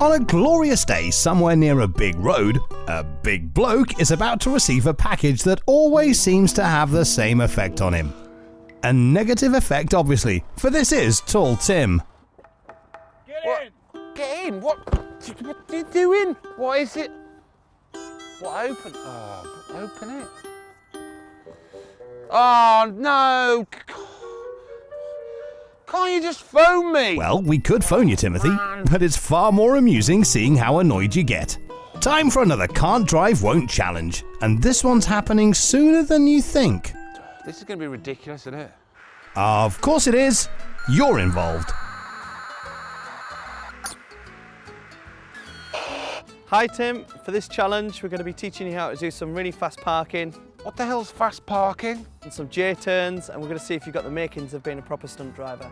On a glorious day somewhere near a big road, a big bloke is about to receive a package that always seems to have the same effect on him. A negative effect, obviously, for this is Tall Tim. Get in! Get in? What are you doing? What is it? What, open? Oh, open it. Oh, no! Can't you just phone me? Well, we could phone you, Timothy, but it's far more amusing seeing how annoyed you get. Time for another Can't Drive Won't challenge, and this one's happening sooner than you think. This is going to be ridiculous, isn't it? Of course it is. You're involved. Hi Tim, for this challenge we're going to be teaching you how to do some really fast parking What the hell's fast parking? and some J-turns, and we're going to see if you've got the makings of being a proper stunt driver.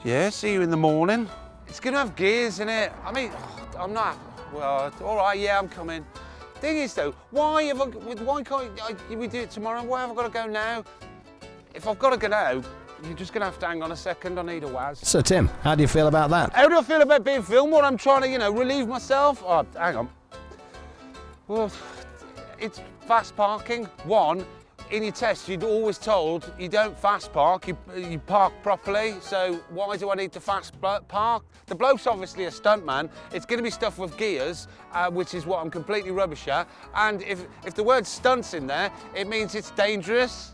Yeah, see you in the morning. It's going to have gears in it. I mean, I'm not... Well, all right, yeah, I'm coming. Thing is, though, why can't we do it tomorrow? Why have I got to go now? If I've got to go now, you're just going to have to hang on a second. I need a waz. So, Tim, how do you feel about that? How do I feel about being filmed while I'm trying to, relieve myself? Oh, hang on. Well, it's fast parking. One, in your test, you'd always told you don't fast park, you park properly. So why do I need to fast park? The bloke's obviously a stuntman. It's going to be stuff with gears, which is what I'm completely rubbish at. And if the word stunt's in there, it means it's dangerous.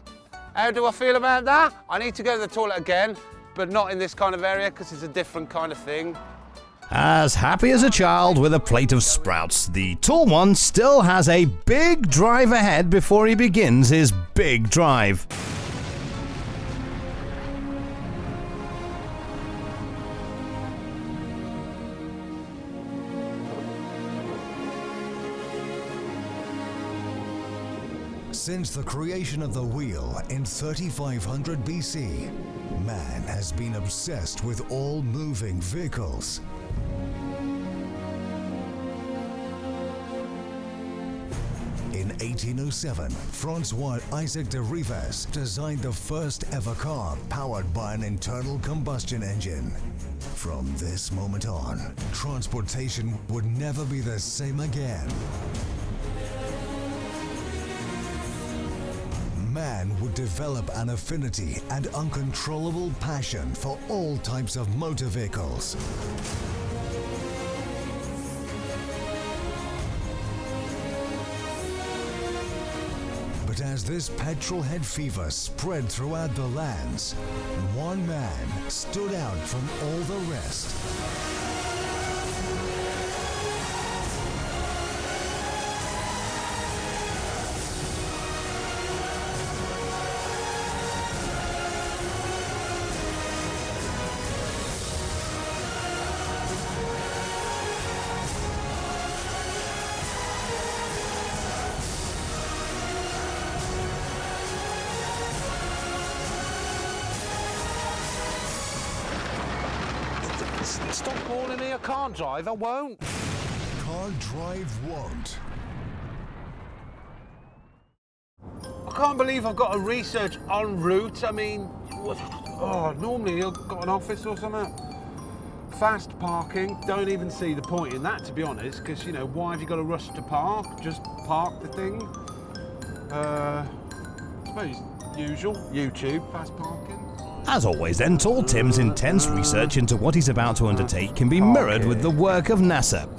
How do I feel about that? I need to go to the toilet again, but not in this kind of area because it's a different kind of thing. As happy as a child with a plate of sprouts, the tall one still has a big drive ahead before he begins his big drive. Since the creation of the wheel in 3500 BC, man has been obsessed with all moving vehicles. In 1807, Francois Isaac de Rivas designed the first ever car powered by an internal combustion engine. From this moment on, transportation would never be the same again. Man would develop an affinity and uncontrollable passion for all types of motor vehicles. But as this petrol-head fever spread throughout the lands, one man stood out from all the rest. Stop calling me, I can't drive, I won't. Can't drive won't. I can't believe I've got to research en route. I mean, normally you've got an office or something. Fast parking, don't even see the point in that, to be honest, because, why have you got to rush to park? Just park the thing. I suppose usual, YouTube, fast parking. As always then, Tall Tim's intense research into what he's about to undertake can be mirrored with the work of NASA.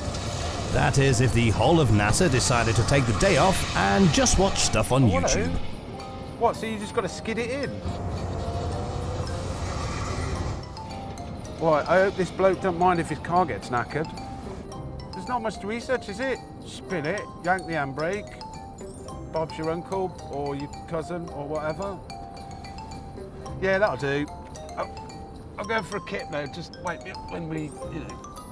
That is, if the whole of NASA decided to take the day off and just watch stuff on YouTube. What, so you just got to skid it in? Right, I hope this bloke don't mind if his car gets knackered. There's not much to research, is it? Spin it, yank the handbrake. Bob's your uncle, or your cousin, or whatever. Yeah, that'll do. I'll go for a kit though, just wait me up when we,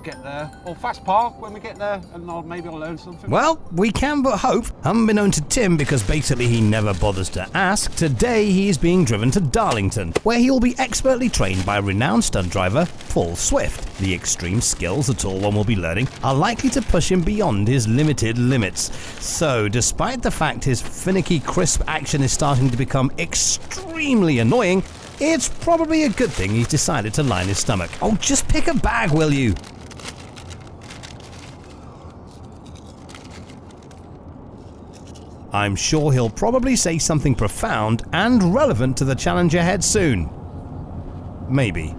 get there. Or fast park when we get there, and maybe I'll learn something. Well, we can but hope. Unbeknown to Tim, because basically he never bothers to ask, today he's being driven to Darlington, where he will be expertly trained by renowned stunt driver Paul Swift. The extreme skills the tall one will be learning are likely to push him beyond his limited limits. So, despite the fact his finicky, crisp action is starting to become extremely annoying, It's probably a good thing he's decided to line his stomach. Oh, just pick a bag, will you? I'm sure he'll probably say something profound and relevant to the challenge ahead soon. Maybe.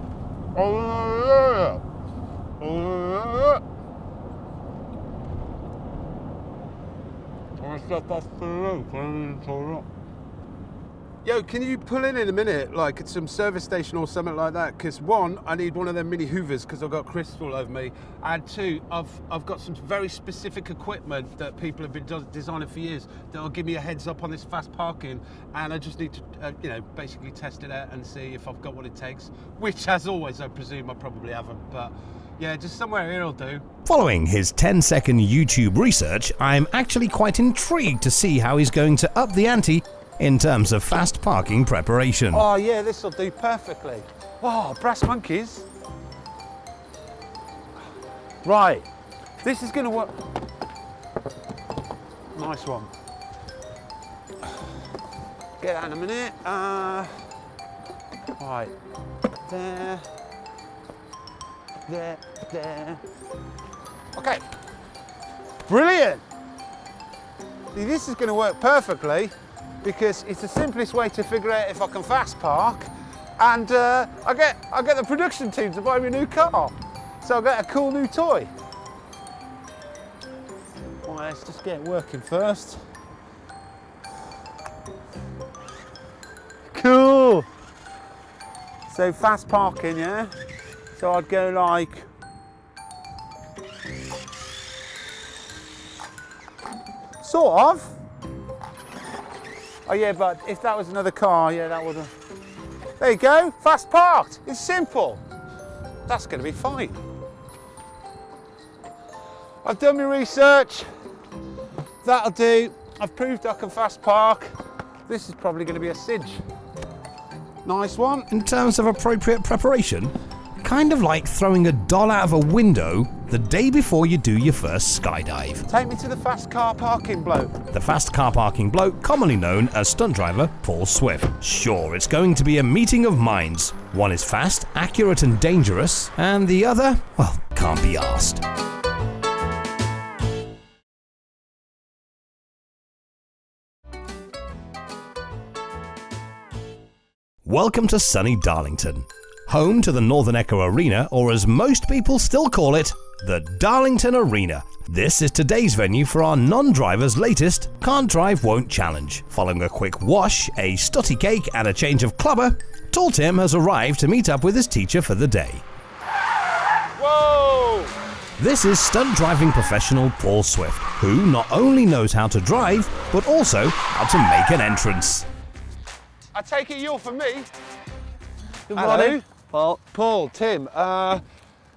Yo, can you pull in a minute, like at some service station or something like that? Because one, I need one of them mini hoovers because I've got crisps all over me, and two, I've got some very specific equipment that people have been designing for years that will give me a heads up on this fast parking, and I just need to, basically test it out and see if I've got what it takes. Which, as always, I presume I probably haven't, but yeah, just somewhere here will do. Following his 10-second YouTube research, I'm actually quite intrigued to see how he's going to up the ante in terms of fast parking preparation. Oh yeah, this will do perfectly. Oh, brass monkeys. Right, this is gonna work. Nice one. Get that in a minute. Right, there. Okay, brilliant. See, this is gonna work perfectly, because it's the simplest way to figure out if I can fast park, and I get the production team to buy me a new car, so I get a cool new toy. Well, let's just get it working first. Cool. So fast parking, yeah. So I'd go like. Sort of. Oh yeah, but if that was another car, yeah, that would have... There you go, fast parked. It's simple. That's going to be fine. I've done my research. That'll do. I've proved I can fast park. This is probably going to be a cinch. Nice one. In terms of appropriate preparation, kind of like throwing a doll out of a window the day before you do your first skydive. Take me to the fast car parking bloke. The fast car parking bloke, commonly known as stunt driver Paul Swift. Sure, it's going to be a meeting of minds. One is fast, accurate and dangerous, and the other, well, can't be arsed. Welcome to sunny Darlington, home to the Northern Echo Arena, or as most people still call it, the Darlington Arena. This is today's venue for our non-driver's latest Can't Drive Won't Challenge. Following a quick wash, a stutty cake and a change of clubber, Tall Tim has arrived to meet up with his teacher for the day. Whoa! This is stunt driving professional Paul Swift, who not only knows how to drive, but also how to make an entrance. I take it you're for me. Good morning, Paul. Paul, Tim.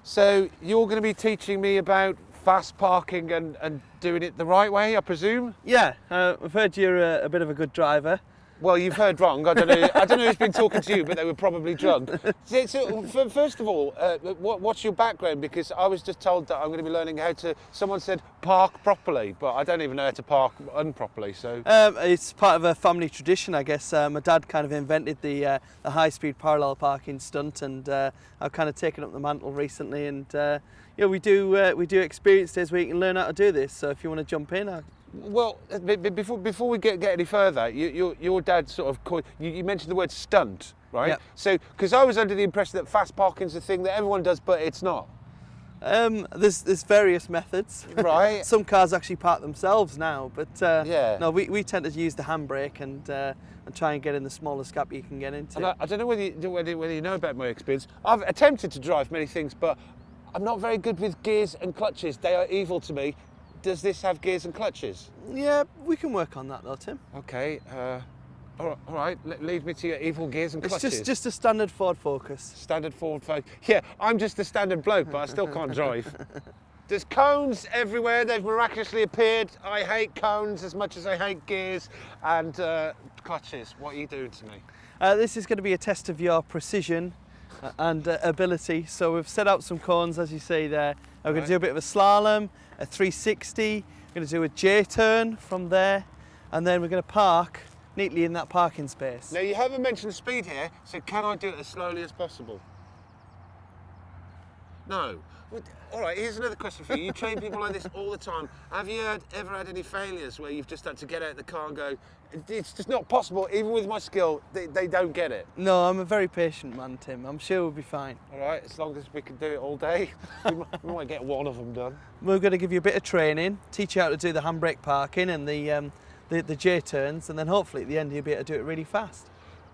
So you're going to be teaching me about fast parking and doing it the right way, I presume? Yeah, I've heard you're a bit of a good driver. Well, you've heard wrong. I don't know who's been talking to you, but they were probably drunk. So, first of all, what's your background? Because I was just told that I'm going to be learning how to. Someone said park properly, but I don't even know how to park unproperly. So it's part of a family tradition, I guess. My dad kind of invented the high-speed parallel parking stunt, and I've kind of taken up the mantle recently. And we do experience days where you can learn how to do this. So if you want to jump in, Well, before we get any further, your dad sort of called, you mentioned the word stunt, right? Yep. So, because I was under the impression that fast parking's a thing that everyone does, but it's not. There's various methods. Right. Some cars actually park themselves now, but yeah. No, we tend to use the handbrake and try and get in the smallest gap you can get into. And I don't know whether you know about my experience. I've attempted to drive many things, but I'm not very good with gears and clutches. They are evil to me. Does this have gears and clutches? Yeah, we can work on that though, Tim. Okay, all right, lead me to your evil gears and clutches. It's just a standard Ford Focus. Standard Ford Focus. Yeah, I'm just a standard bloke, but I still can't drive. There's cones everywhere, they've miraculously appeared. I hate cones as much as I hate gears and clutches. What are you doing to me? This is going to be a test of your precision and ability. So we've set out some cones, as you see there. We're going to do a bit of a slalom, a 360, we're going to do a J-turn from there, and then we're going to park neatly in that parking space. Now, you haven't mentioned speed here, so can I do it as slowly as possible? No. Well, all right, here's another question for you. You train people like this all the time. Have you ever had any failures where you've just had to get out of the car and go, it's just not possible, even with my skill, they don't get it? No, I'm a very patient man, Tim. I'm sure we'll be fine. All right, as long as we can do it all day, we might get one of them done. We're going to give you a bit of training, teach you how to do the handbrake parking and the J-turns, and then hopefully at the end you'll be able to do it really fast.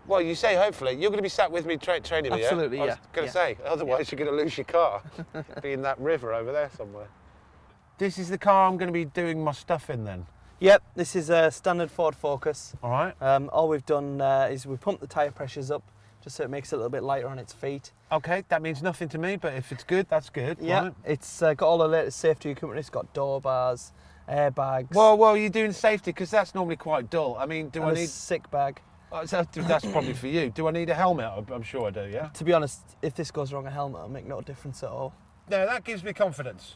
Well, you say hopefully. You're going to be sat with me training me, Absolutely, yeah? yeah. I was going to say, otherwise you're going to lose your car. Be in that river over there somewhere. This is the car I'm going to be doing my stuff in then? Yep, this is a standard Ford Focus. All right. All we've done is we pumped the tyre pressures up just so it makes it a little bit lighter on its feet. Okay, that means nothing to me, but if it's good, that's good. Yeah, right. it's got all the latest safety equipment. It's got door bars, airbags. Well, you're doing safety because that's normally quite dull. I mean, do and I a need... sick bag. Oh, that's probably for you. Do I need a helmet? I'm sure I do, yeah? To be honest, if this goes wrong, a helmet will make no difference at all. No, that gives me confidence.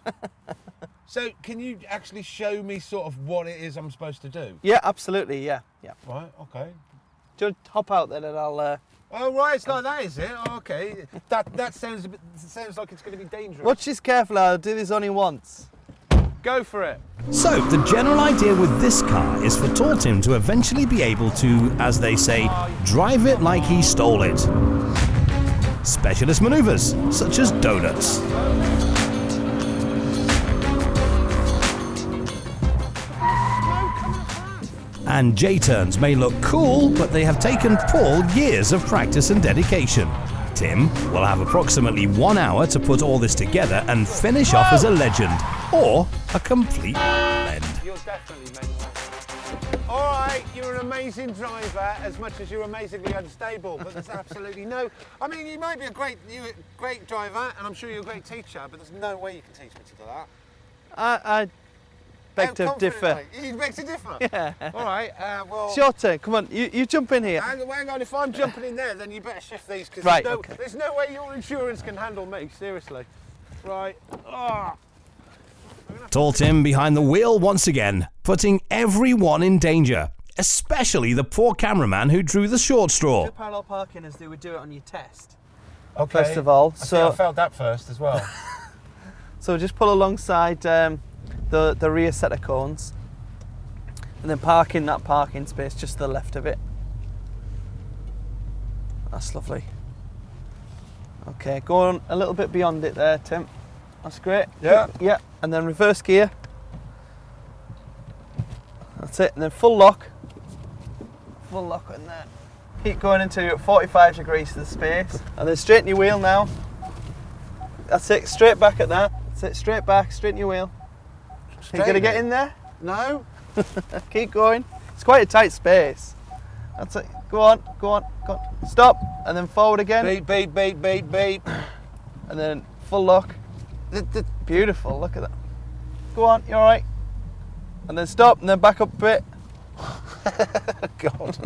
So, can you actually show me sort of what it is I'm supposed to do? Yeah, absolutely, yeah. Right, okay. Do you want to hop out then and I'll... Oh, right, it's like that, is it? Oh, okay. That sounds sounds like it's going to be dangerous. Watch this carefully, I'll do this only once. Go for it. So, the general idea with this car is for Tall Tim to eventually be able to, as they say, drive it like he stole it. Specialist maneuvers, such as donuts. And J-turns may look cool, but they have taken Paul years of practice and dedication. Tim will have approximately 1 hour to put all this together and finish off as a legend, or a complete blend. You're definitely mental. All right, you're an amazing driver, as much as you're amazingly unstable, but there's absolutely no... I mean, you might be a great driver, and I'm sure you're a great teacher, but there's no way you can teach me to do that. I beg to differ. You beg to differ? Yeah. All right, well... It's your turn, come on, you jump in here. Hang on, if I'm jumping in there, then you better shift these, because Right, there's no way your insurance can handle me, seriously. Right. Oh. Tall Tim behind the wheel once again, putting everyone in danger, especially the poor cameraman who drew the short straw. Do parallel parking as they would do it on your test. Okay. First of all, I felt that first as well. So just pull alongside the rear set of cones, and then park in that parking space just to the left of it. That's lovely. Okay, go on a little bit beyond it there, Tim. That's great. Yeah. Yeah, and then reverse gear. That's it, and then full lock. Full lock in there. Keep going until you're at 45 degrees to the space. And then straighten your wheel now. That's it, straight back at that. That's it, straight back, straighten your wheel. Are you going to get in there? No. Keep going. It's quite a tight space. That's it. Go on, go on, go on. Stop, and then forward again. Beep, beep, beep, beep, beep. And then full lock. Beautiful, look at that. Go on, you're all right. And then stop, and then back up a bit. God.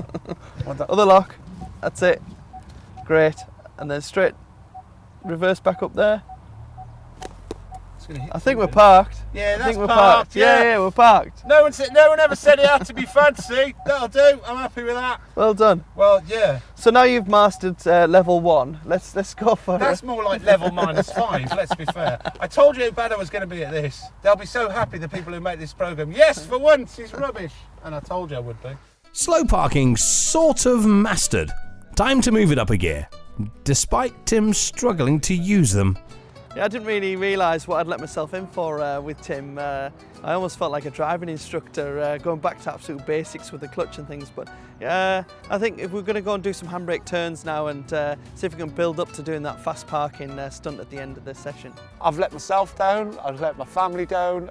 Other lock. That's it. Great. And then straight. Reverse back up there. I think we're parked. Yeah, that's we're parked. Yeah, we're parked. No one ever said it had to be fancy. That'll do. I'm happy with that. Well done. Well, yeah. So now you've mastered level 1. Let's go for That's more like level -5. Let's be fair. I told you how bad I was going to be at this. They'll be so happy, the people who make this program. Yes, for once, it's rubbish. And I told you I would be. Slow parking sort of mastered. Time to move it up a gear, despite Tim struggling to use them. Yeah, I didn't really realise what I'd let myself in for with Tim. I almost felt like a driving instructor, going back to absolute basics with the clutch and things. But I think if we're going to go and do some handbrake turns now and see if we can build up to doing that fast parking stunt at the end of this session. I've let myself down. I've let my family down.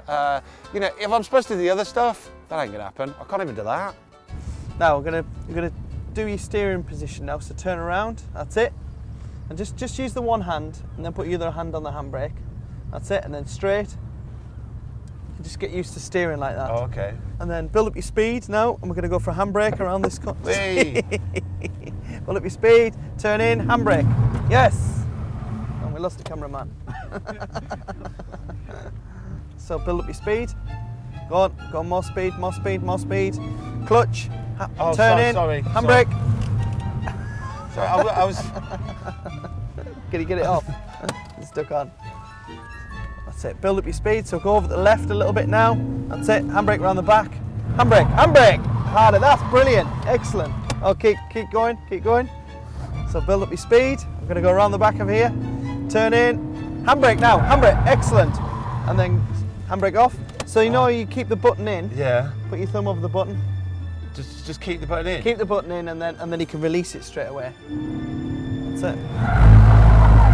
You know, if I'm supposed to do the other stuff, that ain't going to happen. I can't even do that. Now we're going to do your steering position now. So turn around. That's it. And just use the one hand and then put your other hand on the handbrake. That's it, and then straight. And just get used to steering like that. Oh, okay. And then build up your speed now, and we're going to go for a handbrake around this corner. Build up your speed, turn in, handbrake. Yes! And we lost the cameraman. So build up your speed. Go on, more speed, more speed, more speed. Clutch, Oh, Turn in. sorry. Handbrake. Sorry, I was. Can you get it off? It's stuck on. That's it. Build up your speed. So go over to the left a little bit now. That's it. Handbrake around the back. Handbrake. Handbrake. Harder. That's brilliant. Excellent. Oh, keep going. Keep going. So build up your speed. I'm going to go around the back of here. Turn in. Handbrake now. Handbrake. Excellent. And then handbrake off. So you know you keep the button in. Yeah. Put your thumb over the button. Just keep the button in. Keep the button in, and then you can release it straight away. That's it.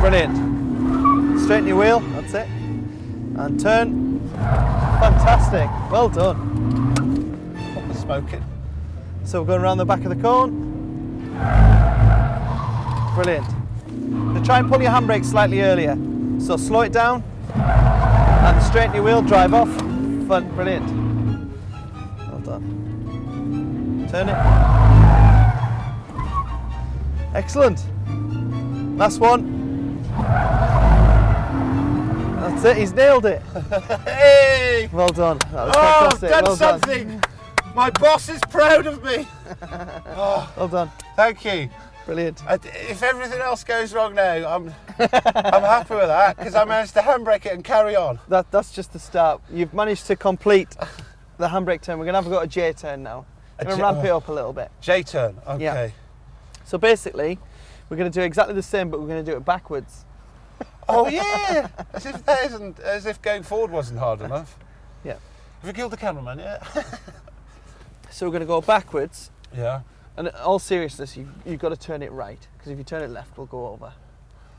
Brilliant. Straighten your wheel. That's it. And turn. Fantastic. Well done. What was smoking? So we're going around the back of the cone. Brilliant. Now try and pull your handbrake slightly earlier. So slow it down and straighten your wheel. Drive off. Fun. Brilliant. Well done. Turn it. Excellent. Last one. That's it, he's nailed it. Hey! Well done. That was I've fantastic. done Well something. My boss is proud of me. Oh, Well done. thank you. Brilliant. If everything else goes wrong now, I'm happy with that because I managed to handbrake it and carry on. That's just the start. You've managed to complete the handbrake turn. We're going to have a J turn now. We're going to ramp it up a little bit. J turn. Okay. Yeah. So basically, we're going to do exactly the same, but we're going to do it backwards. Oh yeah. As if going forward wasn't hard enough. Yeah. Have you killed the cameraman yet? So we're going to go backwards. Yeah. And in all seriousness, you've got to turn it right, because if you turn it left, we'll go over.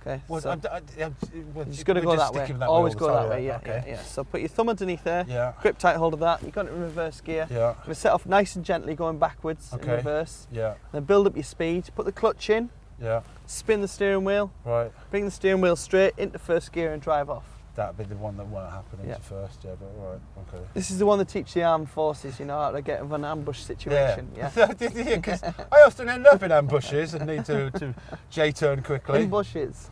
Okay. Well, So we're you've got to go that way. sticking with Always all go the that time, way. Yeah, okay. yeah. So put your thumb underneath there. Yeah. Grip tight hold of that. You've got it in reverse gear. Yeah. We're set off nice and gently, going backwards in Okay. reverse. Yeah. Then build up your speed. Put the clutch in. Yeah. Spin the steering wheel. Right. Bring the steering wheel straight into first gear and drive off. That'd be the one that won't happen into Yeah. first, yeah, but right, okay. This is the one that teaches the armed forces, you know, how to get of an ambush situation. Yeah. Yeah, because I often end up in ambushes and need to J-turn quickly. In bushes.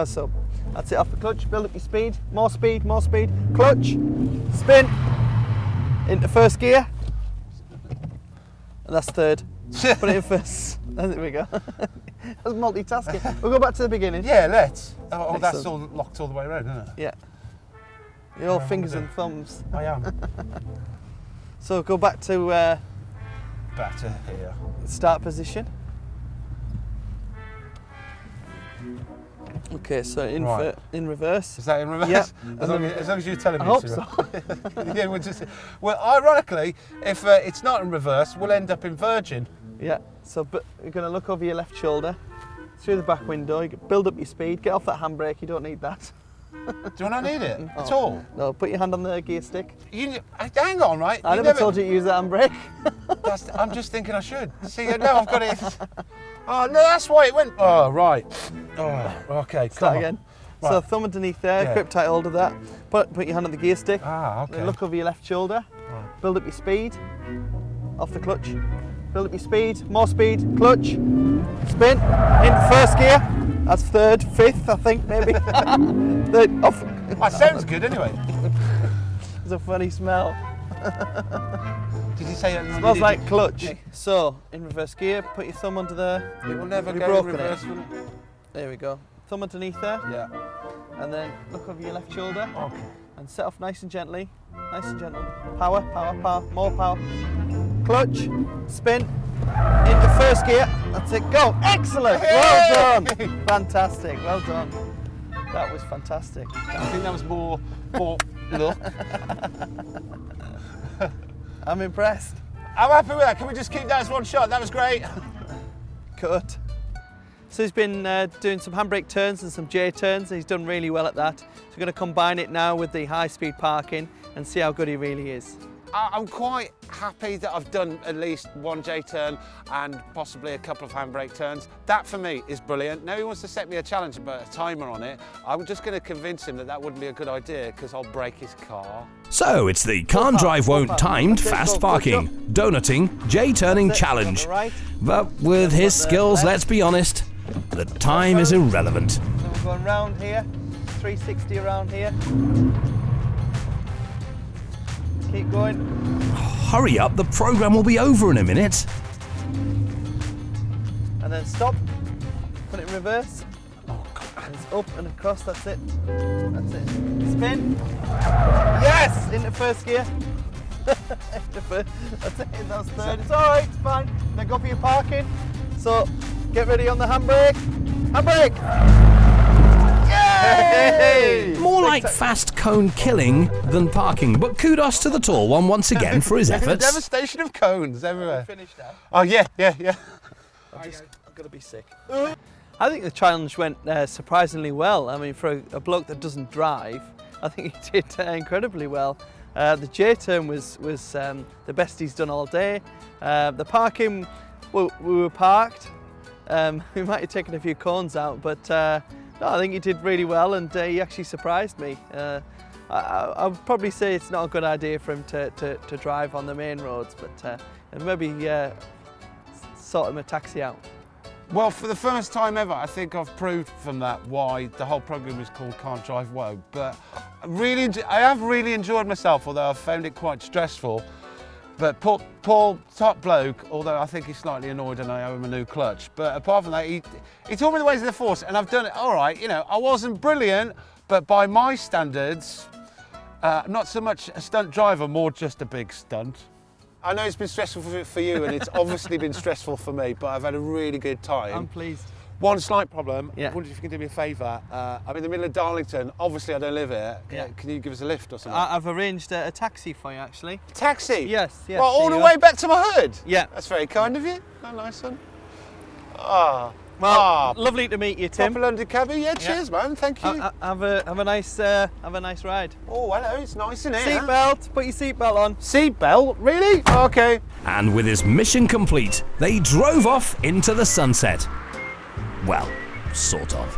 So that's it, off the clutch, build up your speed, more speed, more speed. Clutch, spin, into first gear. And that's third. Put it in first. There we go. That's multitasking. We'll go back to the beginning. Yeah, let's. Oh, that's Excellent. all locked all the way around, isn't it? Yeah. Your old Yeah, fingers we'll and thumbs. I am. So go back to Back to here. start position. Okay, so Right. in reverse. Is that in reverse? Yeah. As long as you're telling me I hope to. so. Yeah, well, ironically, if it's not in reverse, we'll end up in Virgin. Yeah. So but you're going to look over your left shoulder, through the back window. You build up your speed. Get off that handbrake. You don't need that. Do you not need it at Oh. all? No. Put your hand on the gear stick. Hang on, right? I You never told you to use the handbrake. I'm just thinking I should. See, now I've got it. Oh, no, that's why it went. Oh, right. Oh, okay. Start come on. again. Right. So thumb underneath there. Yeah. Grip tight hold of that. Put your hand on the gear stick. Ah, okay. Then look over your left shoulder. Right. Build up your speed. Off the clutch. Build up your speed. More speed. Clutch. Spin. Into first gear. That's third, fifth, I think, maybe. Third, off. That sounds good anyway. There's a funny smell. Did you say it Smells like clutch. So, in reverse gear, put your thumb under there. It will never Have you go in broken reverse. it? will it? There we go. Thumb underneath there, Yeah. and then look over your left shoulder, Okay. and set off nice and gently. Nice and gentle. Power, power, power, more power. Clutch, spin, into first gear. That's it, go. Excellent, well done. Fantastic, well done. That was fantastic. I think that was more look. I'm impressed. I'm happy with that. Can we just keep that as one shot? That was great. Cut. So he's been doing some handbrake turns and some J turns, and he's done really well at that. So we're going to combine it now with the high-speed parking and see how good he really is. I'm quite happy that I've done at least one J-turn and possibly a couple of handbrake turns. That for me is brilliant. Now he wants to set me a challenge and put a timer on it. I'm just going to convince him that that wouldn't be a good idea because I'll break his car. So it's the can't drive won't park. timed Okay, fast go, parking, donuting, J-turning That's it, challenge. on the right. But with his skills, let's be honest, the time is irrelevant. So we're going round here, 360 around here. Keep going. hurry up, the program will be over in a minute. And then stop. Put it in reverse. And it's up and across, that's it. That's it. Spin. Yes! Into first gear. That's it, that was third. It's alright, it's fine. Then go for your parking. So, get ready on the handbrake. Handbrake! Yay! More like fast cone killing than parking, but kudos to the tall one once again for his efforts. Devastation of cones everywhere. Finished now. Oh, yeah. I've got to be sick. I think the challenge went surprisingly well. I mean, for a bloke that doesn't drive, I think he did incredibly well. The J-turn was the best he's done all day. The parking, well, we were parked. We might have taken a few cones out, but no, I think he did really well, and he actually surprised me. I would probably say it's not a good idea for him to drive on the main roads, but maybe sort him a taxi out. Well, for the first time ever, I think I've proved from that why the whole programme is called Can't Drive Woe. But I have really enjoyed myself, although I've found it quite stressful. But Paul, top bloke, although I think he's slightly annoyed and I owe him a new clutch. But apart from that, he taught me the ways of the force, and I've done it all right. You know, I wasn't brilliant, but by my standards, not so much a stunt driver, more just a big stunt. I know it's been stressful for you, and it's obviously been stressful for me, but I've had a really good time. I'm pleased. One slight problem. Yeah. I wonder if you can do me a favour. I'm in the middle of Darlington. Obviously, I don't live here. Yeah. Can you give us a lift or something? I've arranged a taxi for you, actually. Taxi? Yes. Well, all the way back to my hood? Yeah. That's very kind of you. Oh, nice one. Ah. Well, lovely to meet you, Tim. Proper London cabbie. Yeah, cheers, man. Thank you. Have a nice ride. Oh, hello. It's nice in here. Seatbelt. Put your seatbelt on. Seatbelt? Really? Okay. And with his mission complete, they drove off into the sunset. Well, sort of.